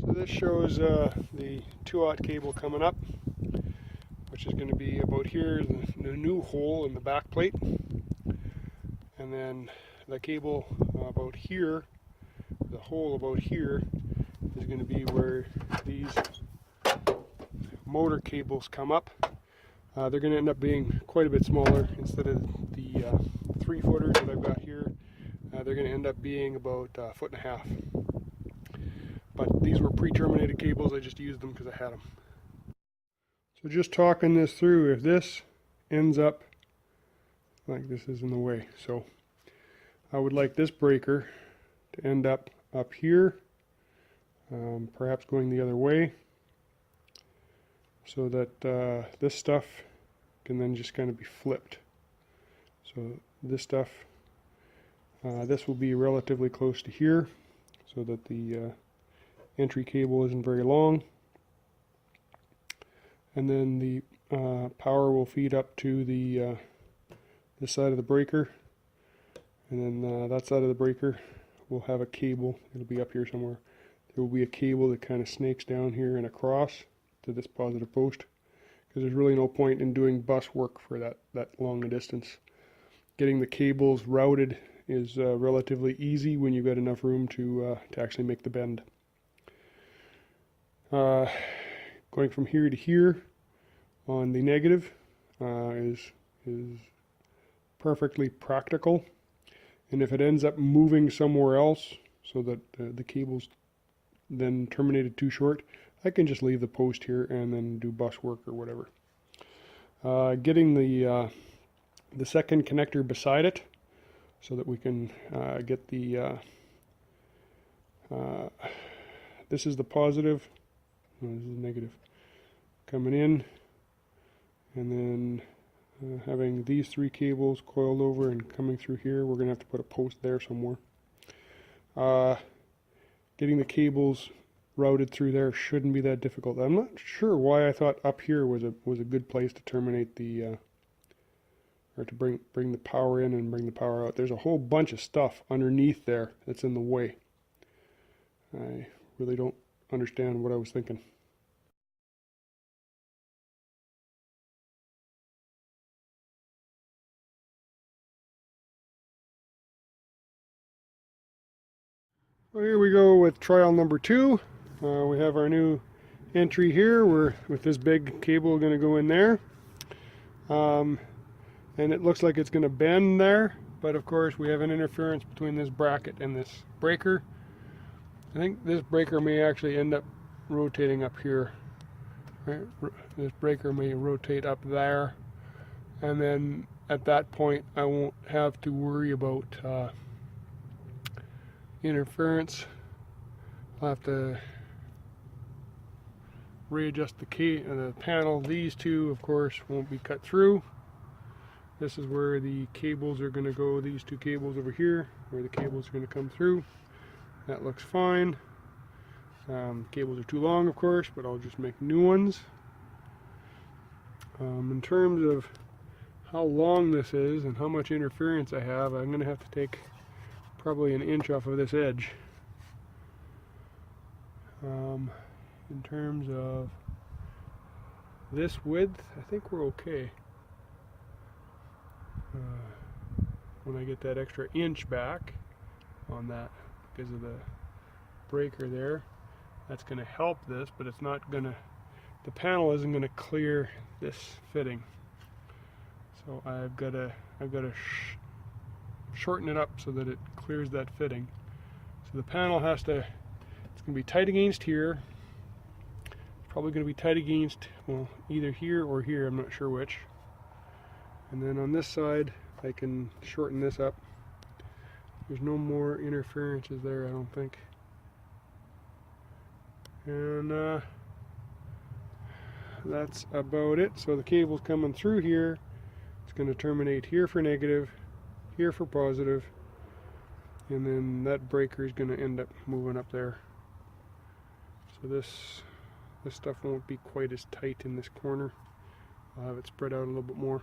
So this shows the 2/0 cable coming up, which is going to be about here, the new hole in the back plate. And then the cable about here, the hole about here, is going to be where these motor cables come up. They're going to end up being quite a bit smaller. Instead of the 3-footers that I've got here, they're going to end up being about 1.5 feet. But these were pre-terminated cables. I just used them because I had them. So just talking this through, if this ends up like this is in the way, so I would like this breaker to end up here, perhaps going the other way, so that this stuff can then just kind of be flipped. So this stuff, this will be relatively close to here, so that the entry cable isn't very long, and then the power will feed up to the this side of the breaker, and then that side of the breaker will have a cable. It'll be up here somewhere. There will be a cable that kind of snakes down here and across to this positive post, because there's really no point in doing bus work for that long a distance. Getting the cables routed is relatively easy when you've got enough room to actually make the bend. Going from here to here on the negative is perfectly practical, and if it ends up moving somewhere else so that the cable's then terminated too short, I can just leave the post here and then do bus work or whatever. Getting the second connector beside it so that we can get the this is the positive, no, this is the negative, coming in, and then having these 3 cables coiled over and coming through here. We're going to have to put a post there somewhere. Getting the cables routed through there shouldn't be that difficult. I'm not sure why I thought up here was a good place to terminate the or to bring the power in and bring the power out. There's a whole bunch of stuff underneath there that's in the way. I really don't understand what I was thinking. Well, here we go with trial number 2. We have our new entry here. We're with this big cable going to go in there. And it looks like it's going to bend there, but of course we have an interference between this bracket and this breaker. I think this breaker may actually end up rotating up here. Right? This breaker may rotate up there, and then at that point I won't have to worry about interference. I'll have to readjust the panel. These two, of course, won't be cut through. This is where the cables are going to go, these 2 cables over here, where the cables are going to come through. That looks fine. Cables are too long, of course, but I'll just make new ones. In terms of how long this is and how much interference I have, I'm going to have to take probably 1 inch off of this edge. In terms of this width, I think we're okay. When I get that extra inch back on that because of the breaker there, that's going to help this, but it's not going to, the panel isn't going to clear this fitting. So I've got to shorten it up so that it clears that fitting. So the panel has to, it's going to be tight against here. It's probably going to be tight against, well, either here or here, I'm not sure which. And then on this side, I can shorten this up. There's no more interferences there, I don't think. And that's about it. So the cable's coming through here. It's going to terminate here for negative, here for positive, and then that breaker is going to end up moving up there. So this stuff won't be quite as tight in this corner. I'll have it spread out a little bit more.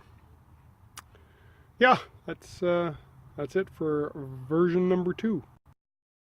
Yeah, that's it for version number 2.